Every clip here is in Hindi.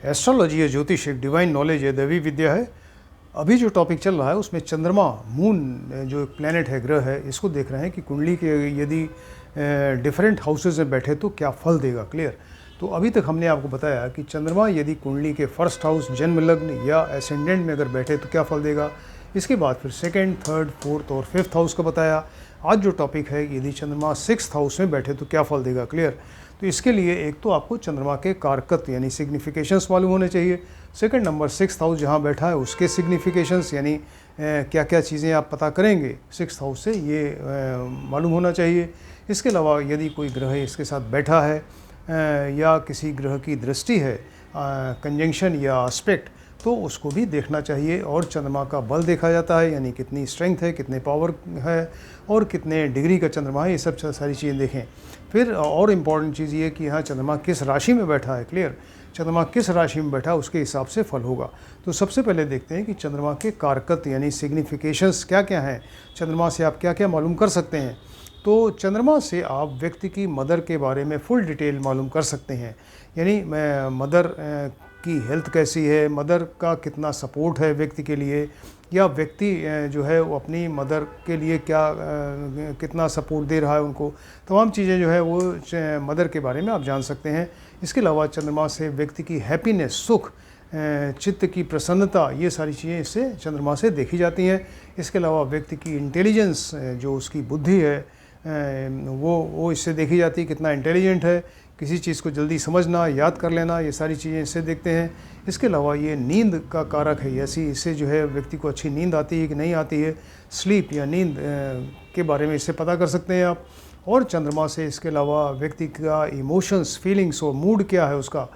एस्ट्रोलॉजी या ज्योतिष एक डिवाइन नॉलेज है, दैवी विद्या है। अभी जो टॉपिक चल रहा है उसमें चंद्रमा, मून जो एक प्लैनेट है, ग्रह है, इसको देख रहे हैं कि कुंडली के यदि डिफरेंट हाउसेज में बैठे तो क्या फल देगा। क्लियर। तो अभी तक हमने आपको बताया कि चंद्रमा यदि कुंडली के फर्स्ट हाउस, जन्म लग्न या एसेंडेंट में अगर बैठे तो क्या फल देगा। इसके बाद फिर सेकंड, थर्ड, फोर्थ और फिफ्थ हाउस का बताया। आज जो टॉपिक है यदि चंद्रमा सिक्स्थ हाउस में बैठे तो क्या फल देगा। क्लियर। तो इसके लिए एक तो आपको चंद्रमा के कारकत्व यानी सिग्निफिकेशंस मालूम होने चाहिए। सेकंड नंबर सिक्स्थ हाउस जहाँ बैठा है उसके सिग्निफिकेशंस यानी क्या क्या चीज़ें आप पता करेंगे सिक्स्थ हाउस से, ये मालूम होना चाहिए। इसके अलावा यदि कोई ग्रह इसके साथ बैठा है या किसी ग्रह की दृष्टि है, कंजंक्शन या एस्पेक्ट, तो उसको भी देखना चाहिए। और चंद्रमा का बल देखा जाता है यानी कितनी स्ट्रेंथ है, कितने पावर है और कितने डिग्री का चंद्रमा है, ये सब सारी चीज़ें देखें। फिर और इम्पॉर्टेंट चीज़ ये कि यहाँ चंद्रमा किस राशि में बैठा है। क्लियर। चंद्रमा किस राशि में बैठा उसके हिसाब से फल होगा। तो सबसे पहले देखते हैं कि चंद्रमा के कारकत्व यानी सिग्निफिकेशंस क्या क्या हैं, चंद्रमा से आप क्या क्या मालूम कर सकते हैं। तो चंद्रमा से आप व्यक्ति की मदर के बारे में फुल डिटेल मालूम कर सकते हैं, यानी मदर की हेल्थ कैसी है, मदर का कितना सपोर्ट है व्यक्ति के लिए, या व्यक्ति जो है वो अपनी मदर के लिए क्या कितना सपोर्ट दे रहा है उनको, तमाम चीज़ें जो है वो मदर के बारे में आप जान सकते हैं। इसके अलावा चंद्रमा से व्यक्ति की हैप्पीनेस, सुख, चित्त की प्रसन्नता, ये सारी चीज़ें इससे चंद्रमा से देखी जाती हैं। इसके अलावा व्यक्ति की इंटेलिजेंस, जो उसकी बुद्धि है, वो इससे देखी जाती है, कितना इंटेलिजेंट है, किसी चीज़ को जल्दी समझना, याद कर लेना, ये सारी चीज़ें इससे देखते हैं। इसके अलावा ये नींद का कारक है, ऐसी इससे जो है व्यक्ति को अच्छी नींद आती है कि नहीं आती है, स्लीप या नींद के बारे में इससे पता कर सकते हैं आप। और चंद्रमा से इसके अलावा व्यक्ति का इमोशंस, फीलिंग्स और मूड क्या है उसका,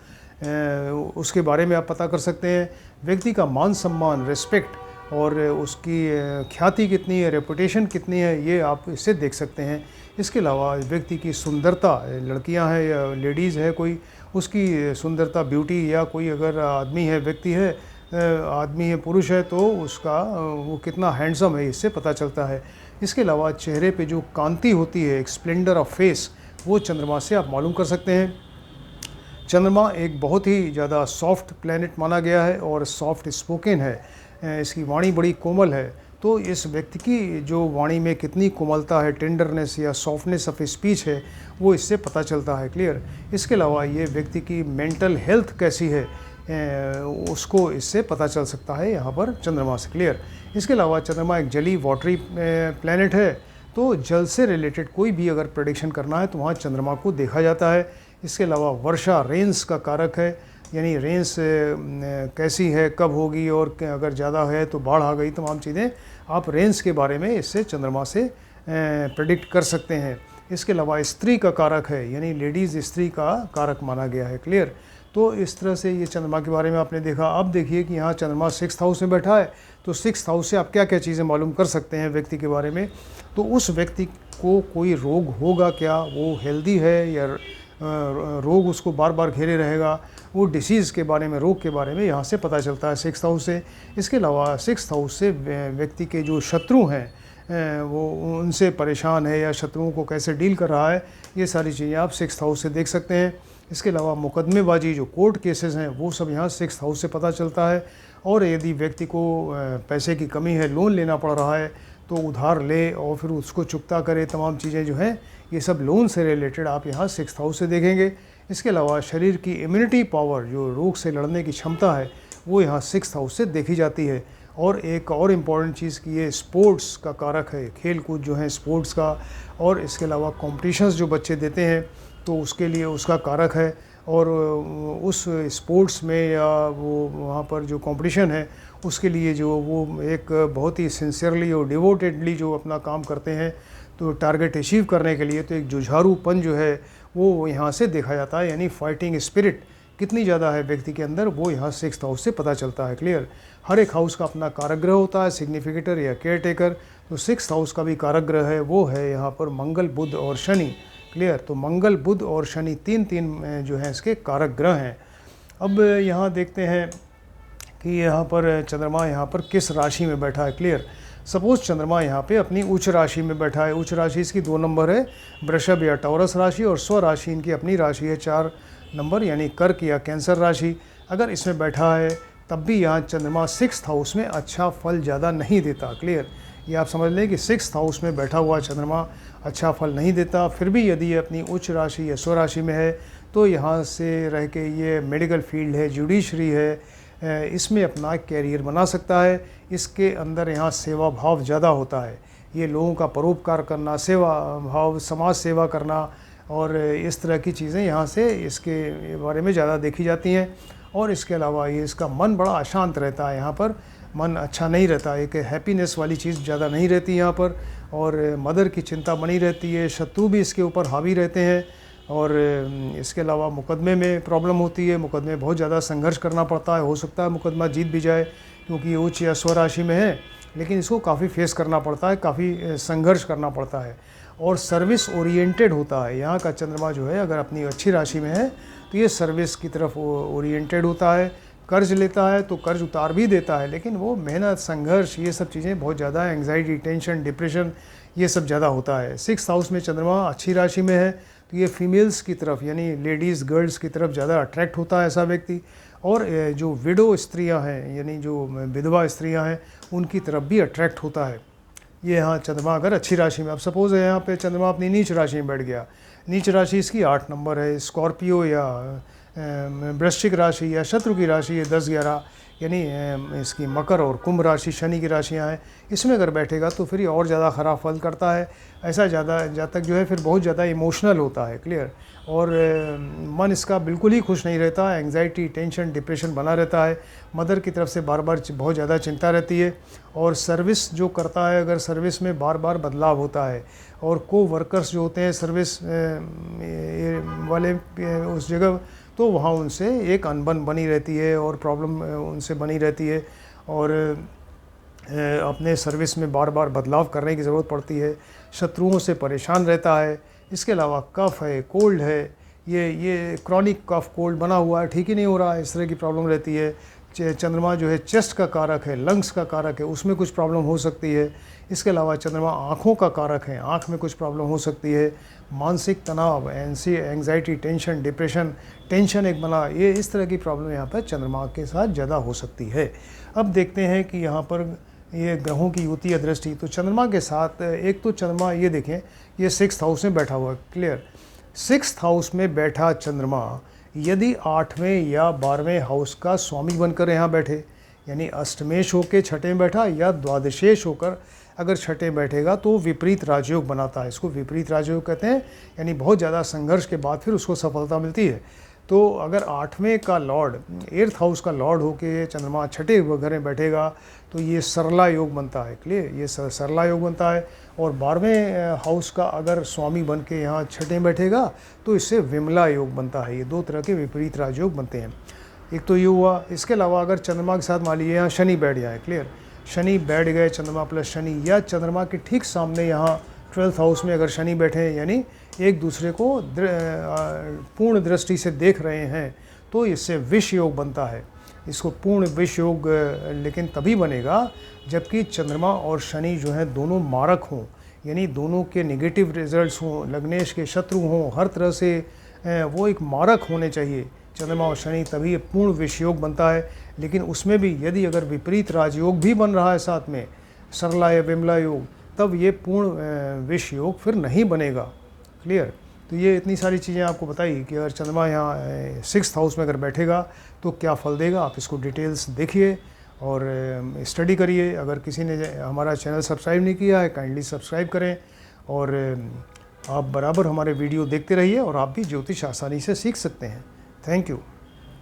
उसके बारे में आप पता कर सकते हैं। व्यक्ति का मान सम्मान, रिस्पेक्ट और उसकी ख्याति कितनी है, रेपुटेशन कितनी है, ये आप इससे देख सकते हैं। इसके अलावा व्यक्ति की सुंदरता, लड़कियां हैं या लेडीज़ है कोई, उसकी सुंदरता, ब्यूटी, या कोई अगर आदमी है, व्यक्ति है, आदमी है, पुरुष है, तो उसका वो कितना हैंडसम है, इससे पता चलता है। इसके अलावा चेहरे पे जो कांति होती है, एक स्प्लेंडर ऑफ फेस, वो चंद्रमा से आप मालूम कर सकते हैं। चंद्रमा एक बहुत ही ज़्यादा सॉफ्ट प्लैनेट माना गया है और सॉफ्ट स्पोकन है, इसकी वाणी बड़ी कोमल है। तो इस व्यक्ति की जो वाणी में कितनी कोमलता है, टेंडरनेस या सॉफ्टनेस ऑफ स्पीच है, वो इससे पता चलता है। क्लियर। इसके अलावा ये व्यक्ति की मेंटल हेल्थ कैसी है, उसको इससे पता चल सकता है यहाँ पर चंद्रमा से। क्लियर। इसके अलावा चंद्रमा एक जली वाटरी प्लैनेट है, तो जल से रिलेटेड कोई भी अगर प्रेडिक्शन करना है तो वहाँ चंद्रमा को देखा जाता है। इसके अलावा वर्षा, रेंस का कारक है, यानी रेंस कैसी है, कब होगी, और अगर ज़्यादा है तो बाढ़ आ गई, तमाम चीज़ें आप रेंस के बारे में इससे चंद्रमा से प्रेडिक्ट कर सकते हैं। इसके अलावा स्त्री का कारक है, यानी लेडीज़ स्त्री का कारक माना गया है। क्लियर। तो इस तरह से ये चंद्रमा के बारे में आपने देखा। अब देखिए कि यहाँ चंद्रमा सिक्स्थ हाउस में बैठा है, तो सिक्स्थ हाउस से आप क्या क्या चीज़ें मालूम कर सकते हैं व्यक्ति के बारे में। तो उस व्यक्ति को कोई रोग होगा क्या, वो हेल्दी है या रोग उसको बार बार घेरे रहेगा, वो डिसीज़ के बारे में, रोग के बारे में यहाँ से पता चलता है सिक्स्थ हाउस से। इसके अलावा सिक्स्थ हाउस से व्यक्ति के जो शत्रु हैं, वो उनसे परेशान है या शत्रुओं को कैसे डील कर रहा है, ये सारी चीज़ें आप सिक्स्थ हाउस से देख सकते हैं। इसके अलावा मुकदमेबाजी, जो कोर्ट केसेस हैं, वो सब यहाँ सिक्स्थ हाउस से पता चलता है। और यदि व्यक्ति को पैसे की कमी है, लोन लेना पड़ रहा है, तो उधार ले और फिर उसको चुकता करे, तमाम चीज़ें जो हैं ये सब लोन से रिलेटेड आप यहाँ सिक्स्थ हाउस से देखेंगे। इसके अलावा शरीर की इम्यूनिटी पावर, जो रोग से लड़ने की क्षमता है, वो यहाँ सिक्स्थ हाउस से देखी जाती है। और एक और इम्पॉर्टेंट चीज़ कि ये स्पोर्ट्स का कारक है, खेल कूद जो है स्पोर्ट्स का, और इसके अलावा कॉम्पिटिशन्स जो बच्चे देते हैं तो उसके लिए उसका कारक है। और उस स्पोर्ट्स में या वो वहाँ पर जो कंपटीशन है उसके लिए जो वो एक बहुत ही सिंसियरली और डिवोटेडली जो अपना काम करते हैं, तो टारगेट अचीव करने के लिए, तो एक जुझारूपन जो है वो यहाँ से देखा जाता है, यानी फाइटिंग स्पिरिट कितनी ज़्यादा है व्यक्ति के अंदर, वो यहाँ सिक्स्थ हाउस से पता चलता है। क्लियर। हर एक हाउस का अपना कारक ग्रह होता है, सिग्निफिकेटर या केयर टेकर। तो सिक्स्थ हाउस का भी कारक ग्रह है, वो है यहाँ पर मंगल, बुध और शनि। क्लियर। तो मंगल, बुध और शनि तीन जो है इसके कारक ग्रह हैं। अब यहाँ देखते हैं कि यहाँ पर चंद्रमा यहाँ पर किस राशि में बैठा है। क्लियर। सपोज चंद्रमा यहाँ पे अपनी उच्च राशि में बैठा है, उच्च राशि इसकी 2 नंबर है, वृषभ या टॉरस राशि, और स्व राशि इनकी अपनी राशि है 4 नंबर यानी कर्क या कैंसर राशि अगर इसमें बैठा है तब भी यहाँ चंद्रमा 6th हाउस में अच्छा फल ज़्यादा नहीं देता। क्लियर, ये आप समझ लें कि 6th हाउस में बैठा हुआ चंद्रमा अच्छा फल नहीं देता। फिर भी यदि ये अपनी उच्च राशि या स्वराशि में है तो यहाँ से रह के ये मेडिकल फील्ड है, जुडिशरी है, इसमें अपना कैरियर बना सकता है। इसके अंदर यहाँ सेवा भाव ज़्यादा होता है, ये लोगों का परोपकार करना, सेवा भाव, समाज सेवा करना और इस तरह की चीज़ें यहाँ से इसके बारे में ज़्यादा देखी जाती हैं। और इसके अलावा ये इसका मन बड़ा अशांत रहता है, यहाँ पर मन अच्छा नहीं रहता, एक हैप्पीनेस वाली चीज़ ज़्यादा नहीं रहती यहाँ पर, और मदर की चिंता बनी रहती है, शत्रु भी इसके ऊपर हावी रहते हैं। और इसके अलावा मुकदमे में प्रॉब्लम होती है, मुकदमे में बहुत ज़्यादा संघर्ष करना पड़ता है। हो सकता है मुकदमा जीत भी जाए क्योंकि ये उच्च या स्वराशि में है, लेकिन इसको काफ़ी फेस करना पड़ता है, काफ़ी संघर्ष करना पड़ता है। और सर्विस ओरिएंटेड होता है यहाँ का चंद्रमा जो है, अगर अपनी अच्छी राशि में है तो ये सर्विस की तरफ ओरिएंटेड होता है। कर्ज लेता है तो कर्ज उतार भी देता है, लेकिन वो मेहनत, संघर्ष, ये सब चीज़ें बहुत ज़्यादा, एंग्जाइटी, टेंशन, डिप्रेशन, ये सब ज़्यादा होता है। 6th हाउस में चंद्रमा अच्छी राशि में है तो ये फीमेल्स की तरफ यानी लेडीज़, गर्ल्स की तरफ ज़्यादा अट्रैक्ट होता है ऐसा व्यक्ति। और जो विडो स्त्रियां हैं यानी जो विधवा स्त्रियां हैं उनकी तरफ भी अट्रैक्ट होता है। ये यहाँ चंद्रमा अगर अच्छी राशि में, अब सपोज़ है यहाँ पे चंद्रमा अपनी नीच राशि में बैठ गया, नीच राशि इसकी 8 नंबर है, स्कॉर्पियो या वृश्चिक राशि या शत्रु की राशि है 10-11, यानी इसकी मकर और कुंभ राशि शनि की राशियाँ हैं, इसमें अगर बैठेगा तो फिर ये और ज़्यादा ख़राब फल करता है। ऐसा ज़्यादा जातक जो है फिर बहुत ज़्यादा इमोशनल होता है। क्लियर, और मन इसका बिल्कुल ही खुश नहीं रहता, एंग्जाइटी, टेंशन, डिप्रेशन बना रहता है, मदर की तरफ से बार बार बहुत ज़्यादा चिंता रहती है। और सर्विस जो करता है, अगर सर्विस में बार बार बदलाव होता है और को वर्कर्स जो होते हैं सर्विस वाले उस जगह, तो वहाँ उनसे एक अनबन बनी रहती है और प्रॉब्लम उनसे बनी रहती है, और अपने सर्विस में बार बार बदलाव करने की ज़रूरत पड़ती है, शत्रुओं से परेशान रहता है। इसके अलावा कफ है, कोल्ड है, ये क्रॉनिक कफ कोल्ड बना हुआ है, ठीक ही नहीं हो रहा है, इस तरह की प्रॉब्लम रहती है। चंद्रमा जो है चेस्ट का कारक है, लंग्स का कारक है, उसमें कुछ प्रॉब्लम हो सकती है। इसके अलावा चंद्रमा आँखों का कारक है, आँख में कुछ प्रॉब्लम हो सकती है। मानसिक तनाव, एंग्जाइटी, टेंशन, डिप्रेशन, टेंशन एक बना, ये इस तरह की प्रॉब्लम यहाँ पर चंद्रमा के साथ ज़्यादा हो सकती है। अब देखते हैं कि यहाँ पर ये ग्रहों की युति या दृष्टि, तो चंद्रमा के साथ एक तो चंद्रमा ये देखें, ये 6th हाउस में बैठा हुआ है। क्लियर, 6th हाउस में बैठा चंद्रमा यदि 8वें या 12वें हाउस का स्वामी बनकर यहाँ बैठे, यानी अष्टमेश होकर छठे में बैठा या द्वादशेश होकर अगर छठे बैठेगा तो विपरीत राजयोग बनाता है। इसको विपरीत राजयोग कहते हैं, यानी बहुत ज़्यादा संघर्ष के बाद फिर उसको सफलता मिलती है। तो अगर 8वें का लॉर्ड, 8th हाउस का लॉर्ड होके चंद्रमा छठे घर में बैठेगा तो ये सरला योग बनता है। क्लियर, ये सरला योग बनता है। और 12वें हाउस का अगर स्वामी बन के यहाँ छठे बैठेगा तो इससे विमला योग बनता है। ये दो तरह के विपरीत राजयोग बनते हैं। एक तो ये हुआ। इसके अलावा अगर चंद्रमा के साथ मान लीजिए यहाँ शनि बैठ जाए, क्लियर, शनि बैठ गए, चंद्रमा प्लस शनि, या चंद्रमा के ठीक सामने यहाँ 12th हाउस में अगर शनि बैठे हैं, यानी एक दूसरे को पूर्ण दृष्टि से देख रहे हैं, तो इससे विष योग बनता है। इसको पूर्ण विष योग लेकिन तभी बनेगा जबकि चंद्रमा और शनि जो हैं दोनों मारक हों, यानी दोनों के नेगेटिव रिजल्ट्स हों, लग्नेश के शत्रु हों, हर तरह से वो एक मारक होने चाहिए चंद्रमा और शनि, तभी ये पूर्ण विष योग बनता है। लेकिन उसमें भी यदि अगर विपरीत राजयोग भी बन रहा है साथ में, सरला या विमला योग, तब ये पूर्ण विष योग फिर नहीं बनेगा। क्लियर, तो ये इतनी सारी चीज़ें आपको बताई कि अगर चंद्रमा यहाँ 6th हाउस में अगर बैठेगा तो क्या फल देगा। आप इसको डिटेल्स देखिए और स्टडी करिए। अगर किसी ने हमारा चैनल सब्सक्राइब नहीं किया है, काइंडली सब्सक्राइब करें, और आप बराबर हमारे वीडियो देखते रहिए और आप भी ज्योतिष आसानी से सीख सकते हैं। Thank you.